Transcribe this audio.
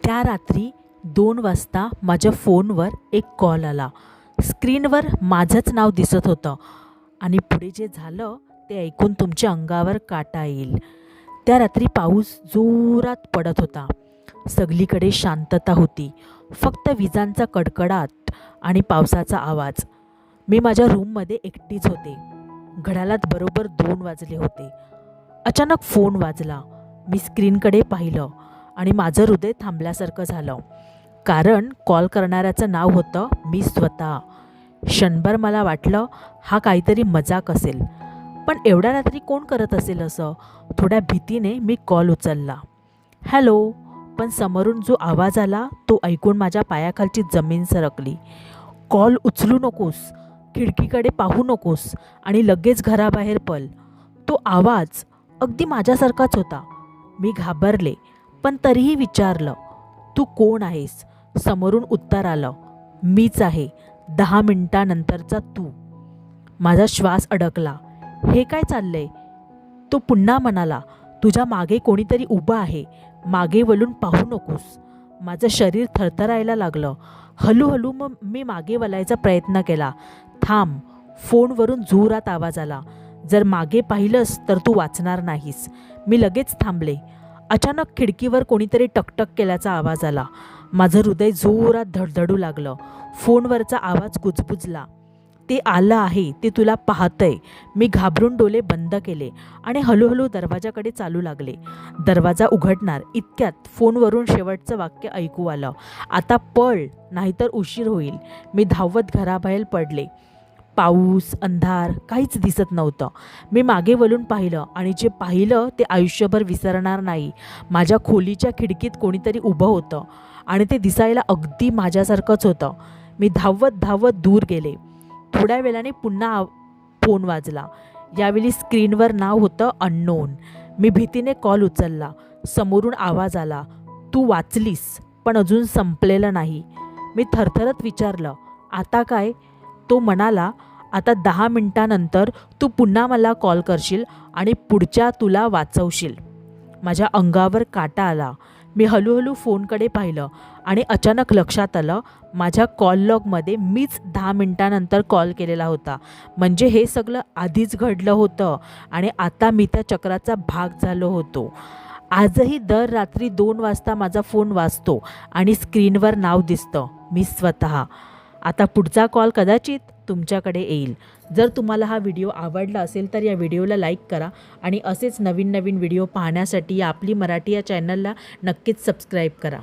त्या रात्री 2 वाजता माझ्या फोनवर एक कॉल आला. स्क्रीनवर माझंच नाव दिसत होतं आणि पुढे जे झालं ते ऐकून तुमच्या अंगावर काटा येईल. त्या रात्री पाऊस जोरात पडत होता. सगळीकडे शांतता होती. फक्त विजांचा कडकडाट आणि पावसाचा आवाज. मी माझ्या रूममध्ये एकटीच होते. घड्याळात बरोबर 2 वाजले होते. अचानक फोन वाजला. मी स्क्रीनकडे पाहिलं आणि माझं हृदय थांबल्यासारखं झालं. कारण कॉल करणाऱ्याचं नाव होतं मी स्वतः. क्षणभर मला वाटलं हा काहीतरी मजाक असेल. पण एवढ्या रात्री कोण करत असेल असं? थोड्या भीतीने मी कॉल उचलला. हॅलो. पण समोरून जो आवाज आला तो ऐकून माझ्या पायाखालची जमीन सरकली. कॉल उचलू नकोस, खिडकीकडे पाहू नकोस आणि लगेच घराबाहेर पळ. तो आवाज अगदी माझ्यासारखाच होता. मी घाबरले पण तरीही विचारलं, तू कोण आहेस? समोरून उत्तर आलं, मीच आहे, 10 मिनिटानंतरचा तू. माझा श्वास अडकला. हे काय चाललंय? तो पुन्हा म्हणाला, तुझ्या मागे कोणीतरी उभं आहे, मागे वळून पाहू नकोस. माझं शरीर थरथरायला लागलं. हळूहळू मी मागे वळायचा प्रयत्न केला. थांब. फोनवरून जोरात आवाज आला, जर मागे पाहिलंस तर तू वाचणार नाहीस. मी लगेच थांबले. अचानक खिडकीवर कोणीतरी टकटक केल्याचा आवाज आला. माझं हृदय जोरात धडधडू लागलं. फोनवरचा आवाज गुजबुजला, ते आलं आहे, ते तुला पाहतंय. मी घाबरून डोळे बंद केले आणि हळूहळू दरवाजाकडे चालू लागले. दरवाजा उघडणार इतक्यात फोनवरून शेवटचं वाक्य ऐकू आलं, आता पळ, नाहीतर उशीर होईल. मी धावत घराबाहेर पडले. पाऊस, अंधार, काहीच दिसत नव्हतं. मी मागे वळून पाहिलं आणि जे पाहिलं ते आयुष्यभर विसरणार नाही. माझ्या खोलीच्या खिडकीत कोणीतरी उभं होतं आणि ते दिसायला अगदी माझ्यासारखंच होतं. मी धावत धावत दूर गेले. थोड्या वेळाने पुन्हा फोन वाजला. यावेळी स्क्रीनवर नाव होतं अननोन. मी भीतीने कॉल उचलला. समोरून आवाज आला, तू वाचलीस, पण अजून संपलेलं नाही. मी थरथरत विचारलं, आता काय? तो म्हणाला, आता 10 मिनिटानंतर तू पुन्हा मला कॉल करशील आणि पुढच्या तुला वाचवशील. माझ्या अंगावर काटा आला. मी हळूहळू फोनकडे पाहिलं आणि अचानक लक्षात आलं, माझ्या कॉल लॉगमध्ये मीच 10 मिनिटानंतर कॉल केलेला होता. म्हणजे हे सगळं आधीच घडलं होतं आणि आता मी त्या चक्राचा भाग झालो होतो. आजही दर रात्री 2 वाजता माझा फोन वाजतो आणि स्क्रीनवर नाव दिसतं, मी स्वतः. आता पुढचा कॉल कदाचित तुमच्याकडे येईल. जर तुम्हाला हा व्हिडिओ आवडला असेल तर या व्हिडिओला लाईक करा आणि असेच नवीन नवीन व्हिडिओ पाहण्यासाठी आपली मराठी या चॅनलला नक्कीच सबस्क्राईब करा.